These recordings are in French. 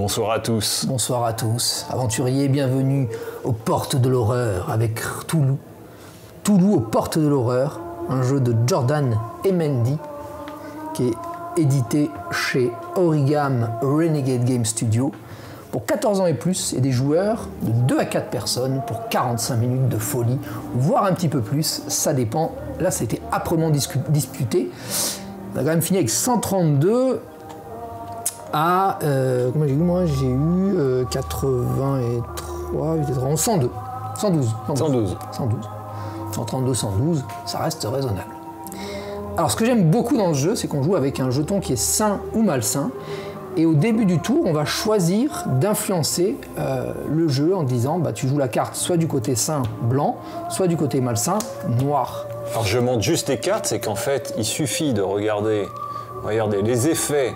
Bonsoir à tous. Bonsoir à tous. Aventuriers, bienvenue aux portes de l'horreur avec Toulouse. Toulouse aux portes de l'horreur, un jeu de Jordan Emendi qui est édité chez Origami Renegade Game Studio pour 14 ans et plus et des joueurs de 2 à 4 personnes pour 45 minutes de folie, voire un petit peu plus, ça dépend. Là, c'était âprement disputé. On a quand même fini avec 132 à... comment j'ai eu moi? J'ai eu 83, 102. 112. 132, 112, ça reste raisonnable. Alors ce que j'aime beaucoup dans ce jeu, c'est qu'on joue avec un jeton qui est sain ou malsain. Et au début du tour, on va choisir d'influencer le jeu en disant bah, tu joues la carte soit du côté sain, blanc, soit du côté malsain, noir. Alors je montre juste les cartes, c'est qu'en fait, il suffit de regarder les effets.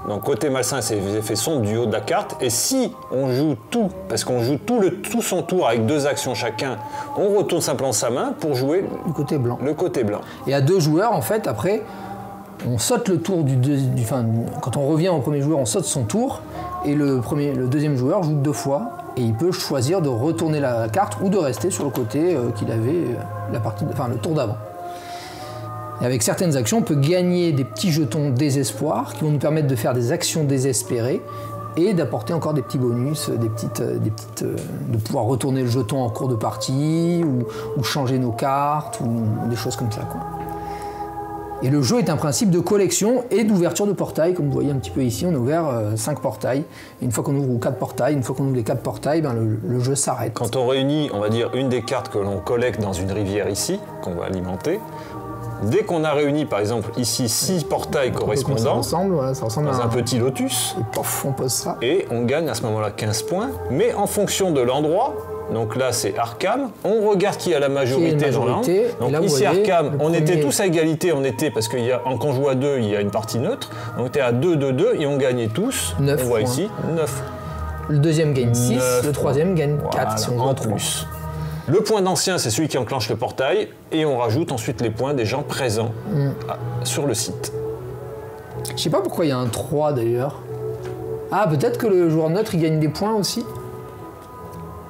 Donc côté malsain, c'est les effets sombres du haut de la carte. Et si on joue tout, parce qu'on joue tout son tour avec 2 actions chacun, on retourne simplement sa main pour jouer le côté blanc. Et à 2 joueurs, en fait, après, on saute le tour quand on revient au premier joueur, on saute son tour. Et le deuxième joueur joue 2 fois. Et il peut choisir de retourner la carte ou de rester sur le côté qu'il avait le tour d'avant. Et avec certaines actions, on peut gagner des petits jetons désespoir qui vont nous permettre de faire des actions désespérées et d'apporter encore des petits bonus, de pouvoir retourner le jeton en cours de partie ou changer nos cartes ou des choses comme ça, quoi. Et le jeu est un principe de collection et d'ouverture de portails. Comme vous voyez un petit peu ici, on a ouvert 5 portails. Et une fois qu'on ouvre 4 portails, une fois qu'on ouvre les 4 portails, le jeu s'arrête. Quand on réunit, on va dire, une des cartes que l'on collecte dans une rivière ici, qu'on va alimenter, dès qu'on a réuni, par exemple, ici 6 portails correspondants, ça ressemble dans un petit lotus, et pof, on pose ça. Et on gagne à ce moment-là 15 points, mais en fonction de l'endroit, donc là c'est Arkham, on regarde qui a la majorité dans l'angle. Donc là, ici Arkham, on était tous à égalité, parce que quand on joue à 2, il y a une partie neutre, donc on était à 2, 2, 2, et on gagnait tous, 9 on voit points. Ici, 9. Le deuxième gagne 6, le troisième gagne 4 si on joue en à 3. plus. Le point d'ancien, c'est celui qui enclenche le portail, et on rajoute ensuite les points des gens présents sur le site. Je sais pas pourquoi il y a un 3 d'ailleurs. Ah, peut-être que le joueur neutre, il gagne des points aussi.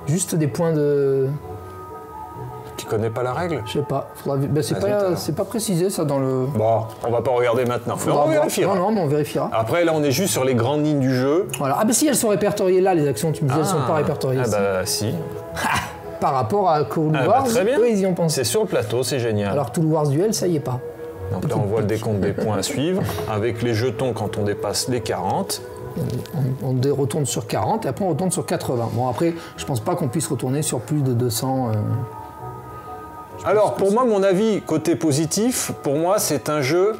Juste des points de... Tu connais pas la règle? Je sais pas. C'est pas précisé ça dans le... Bon, on va pas regarder maintenant. Mais on vérifiera. Non, mais on vérifiera. Après, là, on est juste sur les grandes lignes du jeu. Voilà. Ah, bah si, elles sont répertoriées là, les actions. Tu me disais, elles sont pas répertoriées. Ah, bah si. Par rapport à Call Wars, très bien. eux, ils y ont pensé. C'est sur le plateau, c'est génial. Alors, Tool Wars Duel, ça y est pas. Donc là, on voit le décompte des points à suivre, avec les jetons quand on dépasse les 40. On retourne sur 40 et après on retourne sur 80. Bon, après, je pense pas qu'on puisse retourner sur plus de 200. Alors, pour moi, mon avis, côté positif, pour moi, c'est un jeu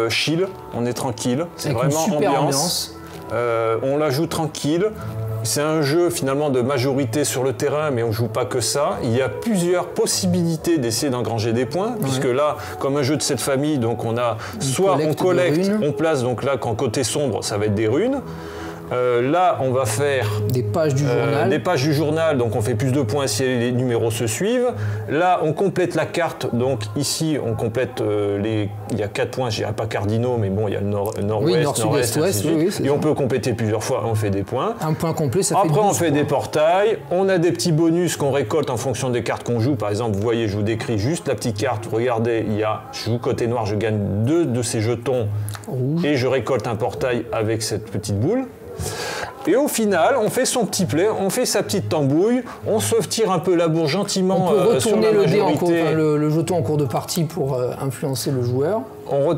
chill, on est tranquille. C'est vraiment une super ambiance. On la joue tranquille. C'est un jeu finalement de majorité sur le terrain, mais on ne joue pas que ça. Il y a plusieurs possibilités d'essayer d'engranger des points, puisque là, comme un jeu de cette famille, donc on a on collecte, on place, donc là, quand côté sombre, ça va être des runes. Là, on va faire des pages du journal. Donc on fait plus de points si les numéros se suivent. Là, on complète la carte. Donc ici, on complète il y a 4 points, je dirais pas cardinaux, mais bon, il y a le nord-ouest, nord-est, ouest, et on peut compléter plusieurs fois, on fait des points. Un point complet, ça fait 12 Après, on fait points. des portails. On a des petits bonus qu'on récolte en fonction des cartes qu'on joue. Par exemple, vous voyez, je vous décris juste la petite carte. Regardez, je joue côté noir, je gagne 2 de ces jetons. Rouge. Et je récolte un portail avec cette petite boule. Et au final, on fait son petit play, on fait sa petite tambouille, on se tire un peu la bourre gentiment. On peut sur retourner la le jeton en cours de partie pour influencer le joueur.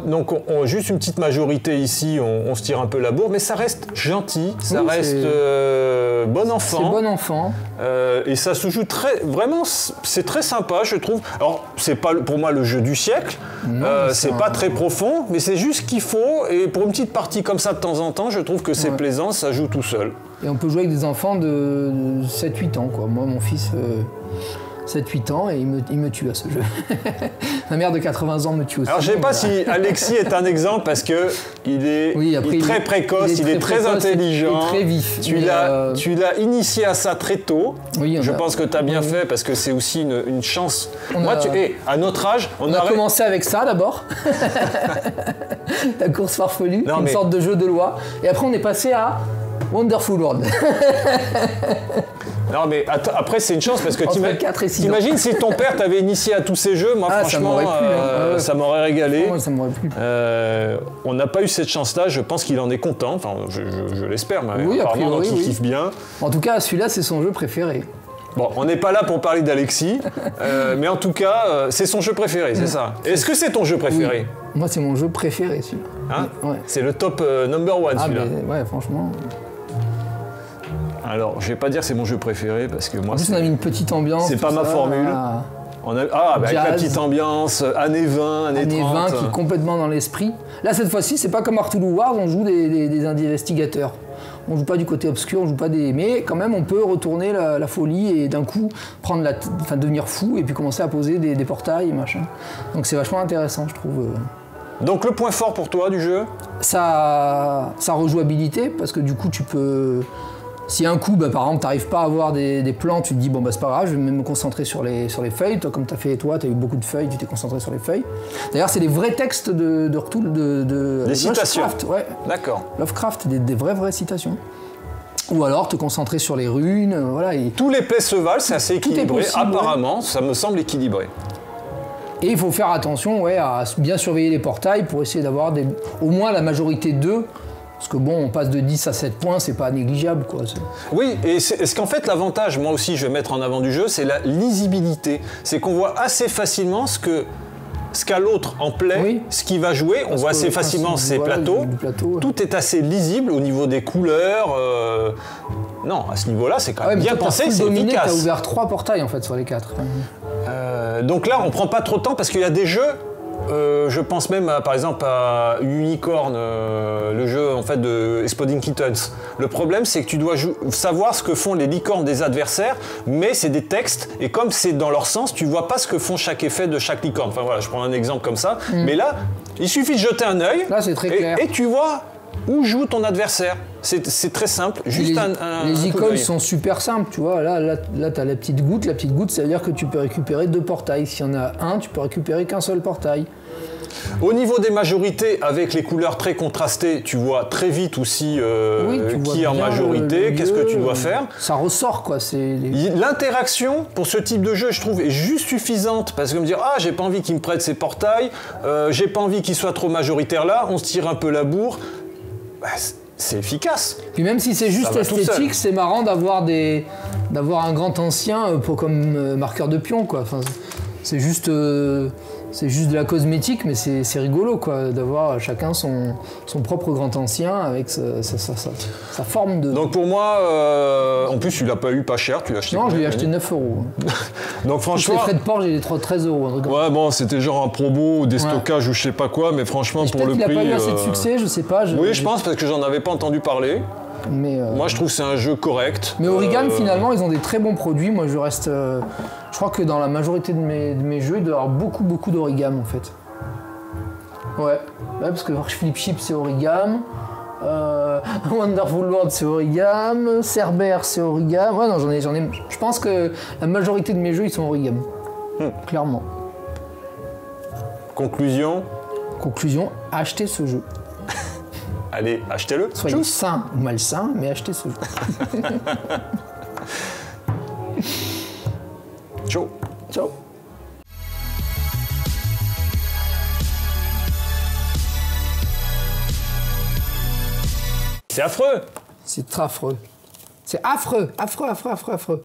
Donc juste une petite majorité ici, on se tire un peu la bourre, mais ça reste gentil, ça reste bon enfant. C'est bon enfant. Et ça se joue vraiment, c'est très sympa, je trouve. Alors, c'est pas pour moi le jeu du siècle, c'est pas très profond, mais c'est juste ce qu'il faut. Et pour une petite partie comme ça de temps en temps, je trouve que c'est plaisant, ça joue tout seul. Et on peut jouer avec des enfants de 7-8 ans, quoi. Moi, mon fils... 7-8 ans et il me tue à ce jeu. Ma mère de 80 ans me tue aussi. Alors je ne sais pas si Alexis est un exemple parce qu'il est, très précoce, il est très intelligent. Il est très vif. Tu l'as initié à ça très tôt. Oui, je pense que tu as bien fait parce que c'est aussi une chance. À notre âge, on a commencé avec ça d'abord. La course farfelue, sorte de jeu de loi. Et après on est passé à Wonderful World. Non, mais après, c'est une chance parce que t'imagines si ton père t'avait initié à tous ces jeux, moi, franchement, ça m'aurait régalé. Moi, ça m'aurait plu. On n'a pas eu cette chance-là, je pense qu'il en est content. Enfin, je l'espère, mais oui, apparemment, donc il kiffe bien. En tout cas, celui-là, c'est son jeu préféré. Bon, on n'est pas là pour parler d'Alexis, mais en tout cas, c'est son jeu préféré, c'est ça. Est-ce que c'est ton jeu préféré? Moi, c'est mon jeu préféré, celui-là. Hein? Ouais. C'est le top number one, celui-là. Ouais, franchement. Alors, je vais pas dire que c'est mon jeu préféré parce que moi. En plus, on a mis une petite ambiance. C'est pas ma formule. Avec la petite ambiance, années 20, années 30. Années 20 qui est complètement dans l'esprit. Là, cette fois-ci, c'est pas comme Cthulhu Wars, on joue des investigateurs. On joue pas du côté obscur, on joue pas des. Mais quand même, on peut retourner la folie et d'un coup devenir fou et puis commencer à poser des portails et machin. Donc c'est vachement intéressant, je trouve. Donc le point fort pour toi du jeu? Sa rejouabilité, parce que du coup, tu peux. Si un coup, par exemple, t'arrives pas à avoir des plans, tu te dis, bon, c'est pas grave, je vais me concentrer sur les feuilles. Toi, comme t'as eu beaucoup de feuilles, tu t'es concentré sur les feuilles. D'ailleurs, c'est les vrais textes de des citations. Lovecraft, ouais. D'accord. Lovecraft, des vraies citations. Ou alors te concentrer sur les runes, voilà. Et tous les plaies se valent, c'est assez équilibré. Apparemment, ça me semble équilibré. Et il faut faire attention à bien surveiller les portails pour essayer d'avoir au moins la majorité d'eux. Parce que bon, on passe de 10 à 7 points, c'est pas négligeable, quoi. Oui, et est-ce qu'en fait, l'avantage, moi aussi, je vais mettre en avant du jeu, c'est la lisibilité. C'est qu'on voit assez facilement ce qu'a l'autre en play, ce qu'il va jouer. On voit assez facilement ses plateaux. Tout est assez lisible au niveau des couleurs. Non, à ce niveau-là, c'est quand même bien pensé, c'est efficace. T'as ouvert 3 portails, en fait, sur les 4. Donc là, on prend pas trop de temps parce qu'il y a des jeux. Je pense même par exemple à Unicorn, le jeu en fait de Exploding Kittens. Le problème c'est que tu dois savoir ce que font les licornes des adversaires, mais c'est des textes et comme c'est dans leur sens, tu vois pas ce que font chaque effet de chaque licorne. Enfin voilà, je prends un exemple comme ça. Mais là, il suffit de jeter un œil. Là, c'est très clair. Et tu vois où joue ton adversaire. C'est très simple. Juste les icônes sont super simples, tu vois. Là tu as la petite goutte. La petite goutte, ça veut dire que tu peux récupérer 2 portails. S'il y en a un, tu peux récupérer qu'un seul portail. Au niveau des majorités, avec les couleurs très contrastées, tu vois très vite aussi qui est en majorité, qu'est-ce que tu dois faire. Ça ressort, quoi. L'interaction, pour ce type de jeu, je trouve, est juste suffisante. Parce que me dire, j'ai pas envie qu'il me prête ces portails, j'ai pas envie qu'il soit trop majoritaire là, on se tire un peu la bourre. C'est efficace. Puis même si c'est juste esthétique, c'est marrant d'avoir un grand ancien comme marqueur de pion, quoi. Enfin, c'est juste de la cosmétique, mais c'est rigolo, quoi, d'avoir chacun son propre grand ancien avec sa forme de. Donc pour moi, en plus tu l'as pas eu pas cher, tu l'as acheté. Non, je l'ai acheté 9 €. Donc franchement. Les frais de port, j'ai les 13 €. Ouais, bon, c'était genre un promo ou des stockages ou je sais pas quoi, mais franchement pour le prix. Il a pas eu assez de succès, je sais pas. Oui, je pense parce que j'en avais pas entendu parler. Mais moi je trouve que c'est un jeu correct. Mais Origami finalement ils ont des très bons produits. Moi je crois que dans la majorité de mes jeux il doit y avoir beaucoup d'Origami en fait. Ouais, parce que Philippe Chip c'est Origami, Wonderful World c'est Origami, Cerber c'est Origami. Ouais non j'en ai. Je pense que la majorité de mes jeux ils sont Origami. Clairement. Conclusion, achetez ce jeu. Allez, achetez-le. Soyez sain ou malsain, mais achetez ce jeu. Ciao. Ciao. C'est affreux. C'est affreux. C'est affreux.